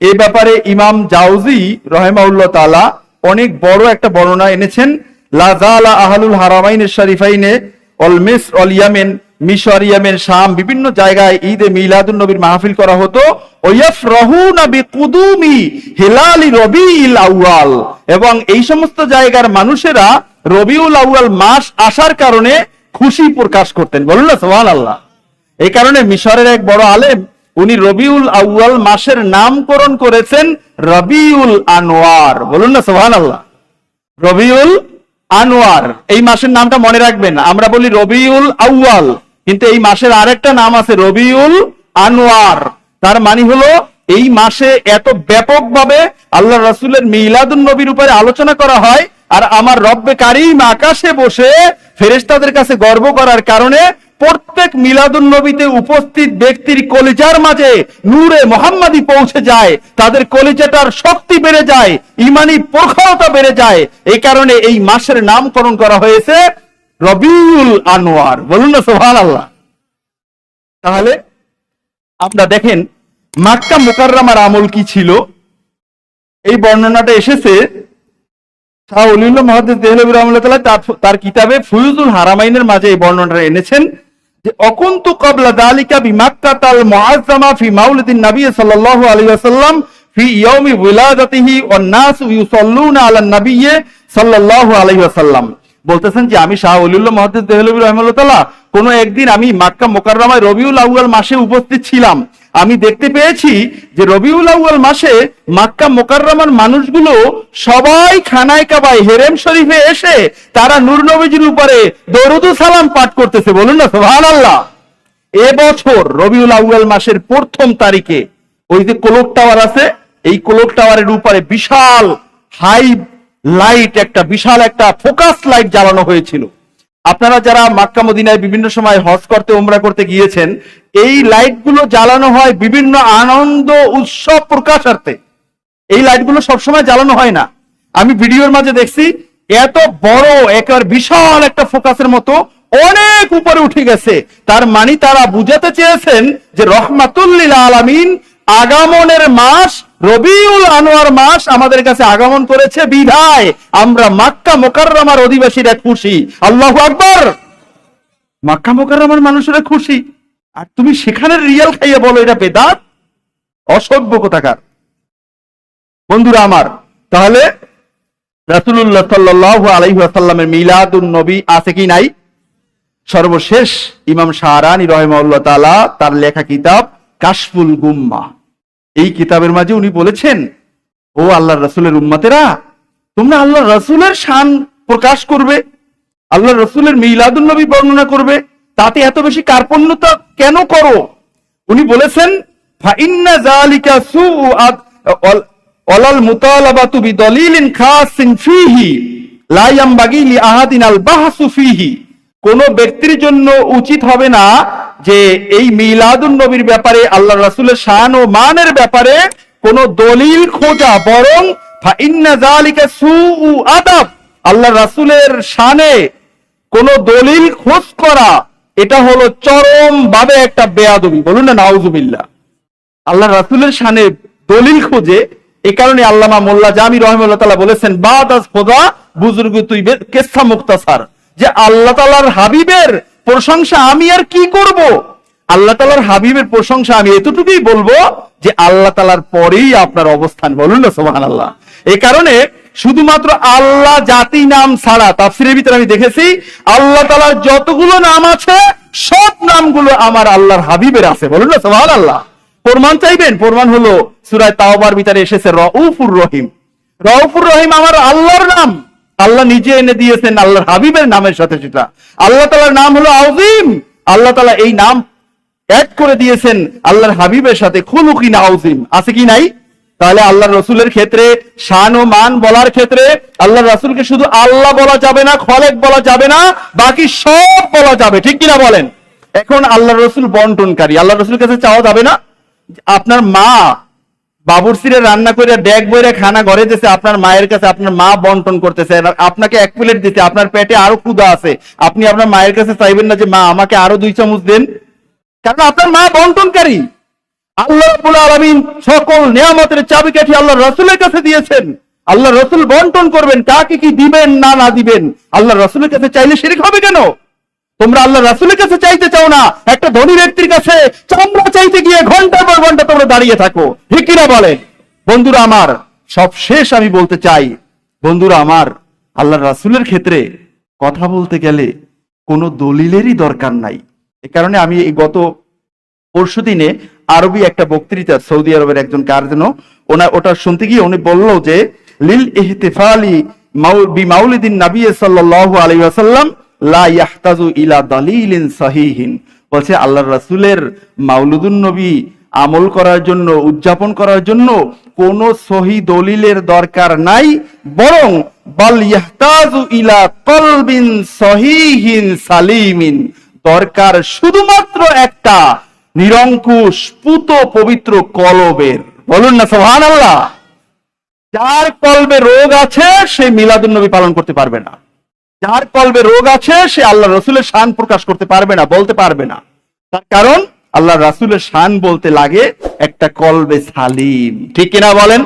এ ব্যাপারে ইমাম জাউজি রাহিমাহুল্লাহ তাআলা অনেক বড় একটা বর্ণনা এনেছেন। লাজালা আহলুল হারামাইনের শরীফাইনে অল মিসর অল ইয়ামেন, মিশর, ইয়েমেন, শাম, বিভিন্ন জায়গায় ঈদে মিলাদুন নবীর মাহফিল করা হতো। ওয়াফরাহুনা বিকুদুমি হিলালি রবিউল আউয়াল, এবং এই সমস্ত জায়গার মানুষেরা রবিউল আউয়াল মাস আসার কারণে খুশি প্রকাশ করতেন। বলুন না সুবহানাল্লাহ। এই কারণে মিশরের এক বড় আলেম উনি রবিউল আউয়াল মাসের নামকরণ করেছেন রবিউল আনোয়ার। বলুন না সুবহানাল্লাহ। রবিউল আনোয়ার, এই মাসের নামটা মনে রাখবেন। আমরা বলি রবিউল আউয়াল, কিন্তু এই মাসের আরেকটা নাম আছে রবিউল আনোয়ার। তার মানে হলো এই মাসে এত ব্যাপকভাবে আল্লাহ রাসূলের মিলাদুন নবীর উপরে আলোচনা করা হয়, আর আমার রব্বে কারীম আকাশে বসে ফেরেশতাদের কাছে গর্ব করার কারণে প্রত্যেক মিলাদুন নবীতে উপস্থিত ব্যক্তির কলিজার মাঝে নূরে মোহাম্মদী পৌঁছে যায়, তাদের কলিজাটার শক্তি বেড়ে যায়, ইমানি প্রখরতা বেড়ে যায়। এই কারণে এই মাসের নামকরণ করা হয়েছে রবিউল আনোয়ার। বলুন না সুবহানাল্লাহ। তাহলে আমরা দেখেন মক্কা মুকাররমার আমল কি ছিল, এই বর্ণনাটা এসেছে শাহ ওলিউল্লাহ মুহাদ্দিস দেহলভী রাহমাতুল্লাহ তার কিতাবে ফুয়ুজুল হারামাইনের মাঝে এই বর্ণনাটা এনেছেন যে অকুন্তু ক্বাবলা যালিকা বিমাক্কাতাল মুআজ্জামা ফি মাউলিদিন নবী সাল্লাল্লাহু আলাইহি ওয়াসাল্লাম ফি ইয়াউমি উলাদাতিহি ওয়ান নাস ইউসাল্লুনা আলান নবী সাল্লাল্লাহু আলাইহি ওয়াসাল্লাম। বলতেছেন যে আমি শাহ ওলিউল্লাহ মুহাদ্দিস দেহলভী রাহমাতুল্লাহ কোন একদিন আমি মক্কা মুকাররমায় রবিউল আউয়াল মাসে উপস্থিত ছিলাম। আমি দেখতে পেয়েছি যে রবিউল আউয়াল মাসে মক্কা মুকাররমার মানুষগুলো সবাই খানায় কাবায় হেরেম শরীফে এসে তারা নূর নবীজির উপরে দরুদ ও সালাম পাঠ করতেছে। বলুন না সুবহানাল্লাহ। এবছর রবিউল আউয়াল মাসের প্রথম তারিখে ওই যে ক্লক টাওয়ার আছে, এই ক্লক টাওয়ারের উপরে বিশাল হাই লাইট, একটা বিশাল একটা ফোকাস লাইট জ্বালানো হয়েছিল। আপনারা যারা মক্কা মদিনায় বিভিন্ন সময় হজ করতে উমরা করতে গিয়েছেন, এই লাইটগুলো জ্বালানো হয় বিভিন্ন আনন্দ উৎসব প্রকাশার্থে। এই লাইটগুলো সবসময় জ্বালানো হয় না। আমি ভিডিওর মাঝে দেখছি এত বড় একেবারে বিশাল একটা ফোকাসের মতো অনেক উপরে উঠে গেছে। তার মানে তারা বুঝাতে চেয়েছেন যে রহমাতুল লিল আলামিন আগমনের মাস রবিউল আনোয়ার মাস আমাদের কাছে আগমন করেছে বিধায় আমরা মক্কা মুকাররমার অধিবাসীরা খুশি। আল্লাহু আকবার। মক্কা মুকাররমার মানুষেরা খুশি, আর তুমি সেখানে রিয়াল খাইয়া বলো এটা বেদাত, অসভ্য কোথাকার। বন্ধুরা আমার, তাহলে রাসূলুল্লাহ সাল্লাল্লাহু আলাইহি ওয়াসাল্লামের মিলাদুন নবী আছে কি নাই? সর্বশেষ ইমাম শাহরানী রাহিমাহুল্লাহ তাআলা তার লেখা কিতাব কাশফুল গুম্মা, এই কিতাবের মাঝে উনি বলেছেন, ও আল্লাহর রাসূলের উম্মতেরা, তোমরা আল্লাহর রাসূলের শান প্রকাশ করবে, আল্লাহর রাসূলের মিলাদুন নবী বর্ণনা করবে, তাতে এত বেশি কার্পণ্যতা কেন করো? উনি বলেছেন ফা ইন্না যালিকা সুআত ওয়ালাল মুতালাবাতু বিদলিলিন খাসিন ফীহি লা ইয়ামবাগি লি আহাদিন আল বাহসু ফীহি। কোন ব্যক্তির জন্য উচিত হবে না যে এই মিলাদুন নবীর ব্যাপারে, আল্লাহর রাসূলের শান ও মানের ব্যাপারে কোন দলিল খোঁজা, বরং ফা ইন্না যালিকা সুউ আদাব, আল্লাহর রাসূলের শানে কোন দলিল খোঁজ করা এটা হলো চরম ভাবে একটা বেয়াদবি। বলুন না নাউজুবিল্লাহ। আল্লাহর রাসূলের শানে দলিল খোঁজে, এই কারণে আল্লামা মোল্লা জামি রাহিমাহুল্লাহ তাআলা বলেছেন বাদাস খোদা বুজুর্গ তুই কেসা মুখতাসার, যে আল্লাহ তাআলার হাবিবের প্রশংসা আমি আর কি করব? আল্লাহ তাআলার হাবিবের প্রশংসা আমি এতটুকুই বলবো যে আল্লাহ তাআলার পরেই আপনার অবস্থান। বলুন না সুবহানাল্লাহ। এই কারণে শুধুমাত্র আল্লাহ জাতি নাম ছাড়া তাফসীরের ভিতরে আমি দেখেছি আল্লাহ তাআলার যতগুলো নাম আছে সব নামগুলো আমার আল্লাহর হাবিবের আছে। বলুন না সুবহানাল্লাহ। প্রমাণ চাইবেন? প্রমাণ হলো সূরা তাওবার ভিতরে এসেছে রউফুর রহিম। রউফুর রহিম আমার আল্লাহর নাম, আল্লাহ নিজে এনে দিয়েছেন আল্লাহর হাবিবের নামের সাথে। সেটা আল্লাহ তাআলার নাম হলো আযীম, আল্লাহ তাআলা এই নাম এক করে দিয়েছেন আল্লাহর হাবিবের সাথে। খুলুকিন আযীম আছে কি নাই? তাহলে আল্লাহর রাসূলের ক্ষেত্রে শান ও মান বলার ক্ষেত্রে আল্লাহর রাসূলকে শুধু আল্লাহ বলা যাবে না, খলেক বলা যাবে না, বাকি সব বলা যাবে। ঠিক কিনা বলেন? এখন আল্লাহর রাসূল বন্টনকারী, আল্লাহর রাসূলের কাছে চাওয়া যাবে না? আপনার মা বাবুরসিরে রান্না করে ডেক বইরে খানা ঘরে দিয়েছে, আপনার মায়ের কাছে আপনার মা বন্টন করতেছে, আপনাকে এক প্লেট দিতে, আপনার পেটে আরো ক্ষুধা আছে, আপনি আপনার মায়ের কাছে চাইবেন না যে মা আমাকে আরো 2 চামচ দেন? কারণ আপনার মা বন্টনকারী। আল্লাহ রাব্বুল আলামিন সকল নিয়ামতের চাবিকাঠি আল্লাহর রাসূলের কাছে দিয়েছেন। আল্লাহর রাসূল বন্টন করবেন, কাকে কি দিবেন না না দিবেন। আল্লাহর রাসূলের কাছে চাইলে শিরক হবে কেন? তোমরা আল্লাহর রাসূলের কাছে চাইতে চাও না, একটা ধনী ব্যক্তির কাছে চামড়া চাইতে গিয়ে ঘন্টার পর ঘন্টা তোমরা দাঁড়িয়ে থাকো। ঠিক কিনা বলেন? বন্ধুরা আমার, সব শেষ আমি বলতে চাই, বন্ধুরা আমার, আল্লাহর রাসূলের ক্ষেত্রে কথা বলতে গেলে কোনো দলিলেরই দরকার নাই। এ কারণে আমি এই গত পরশুদিনে আরবি একটা বক্তৃতা, সৌদি আরবের একজন কার যেন ওটা শুনতে গিয়ে উনি বলল যে লিল ইহতিফালি বিমাউলিদিন নবী সাল্লাল্লাহু আলাইহি ওয়াসাল্লাম লা ইয়াহতাজু ইলা দালিলিন সাহিহিন। বলছে আল্লাহর রাসূলের মাউলুদুন নবী আমল করার জন্য, উদযাপন করার জন্য কোন সহি দলিলের দরকার নাই, বরং বাল ইয়াহতাজু ইলা কলবিন সহিহিন সালিমিন, দরকার শুধুমাত্র একটা নিরঙ্কুশ পুত পবিত্র কলবের। বলুন না সুবহানাল্লাহ। যার কলবে রোগ আছে সে মিলাদুন নবী পালন করতে পারবে না। যার কলবে রোগ আছে সে আল্লাহ রসুলের শান প্রকাশ করতে পারবে না, বলতে পারবে না। তার কারণ আল্লাহ রাসূলের শান বলতে লাগে একটা কলবে সালিম। ঠিক কিনা বলেন?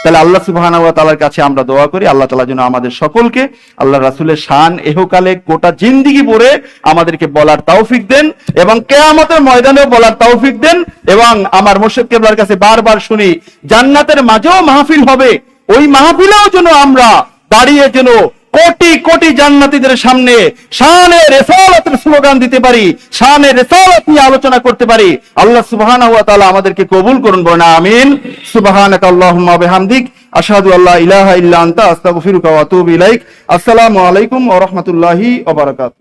তাহলে আল্লাহ সুবহানাহু ওয়া তাআলার কাছে আমরা দোয়া করি, আল্লাহ তাআলা যেন আমাদের সকলকে আল্লাহ রাসূলের শান এহকালে গোটা জিন্দেগি ভরে আমাদেরকে বলার তৌফিক দেন এবং কিয়ামতের ময়দানেও বলার তৌফিক দেন। এবং আমার মুর্শিদ কিবলার কাছে বারবার শুনি, জান্নাতের মাঝেও মাহফিল হবে, ওই মাহফিলেও যেন আমরা দাঁড়িয়ে যেন কোটি কোটি জান্নাতীদের সামনে শানে রিসালাতের স্লোগান দিতে পারি, শানে রিসালাত নিয়ে আলোচনা করতে পারি। আল্লাহ সুবহানাহু ওয়া তাআলা আমাদেরকে কবুল করুন, বলেন আমিন। সুবহানাকা আল্লাহুম্মা বিহামদিক আশহাদু আল্লা ইলাহা ইল্লা আনতা আস্তাগফিরুকা ওয়া আতুবু ইলাইক। আসসালামু আলাইকুম ওয়া রাহমাতুল্লাহি ওয়া বারাকাতুহু।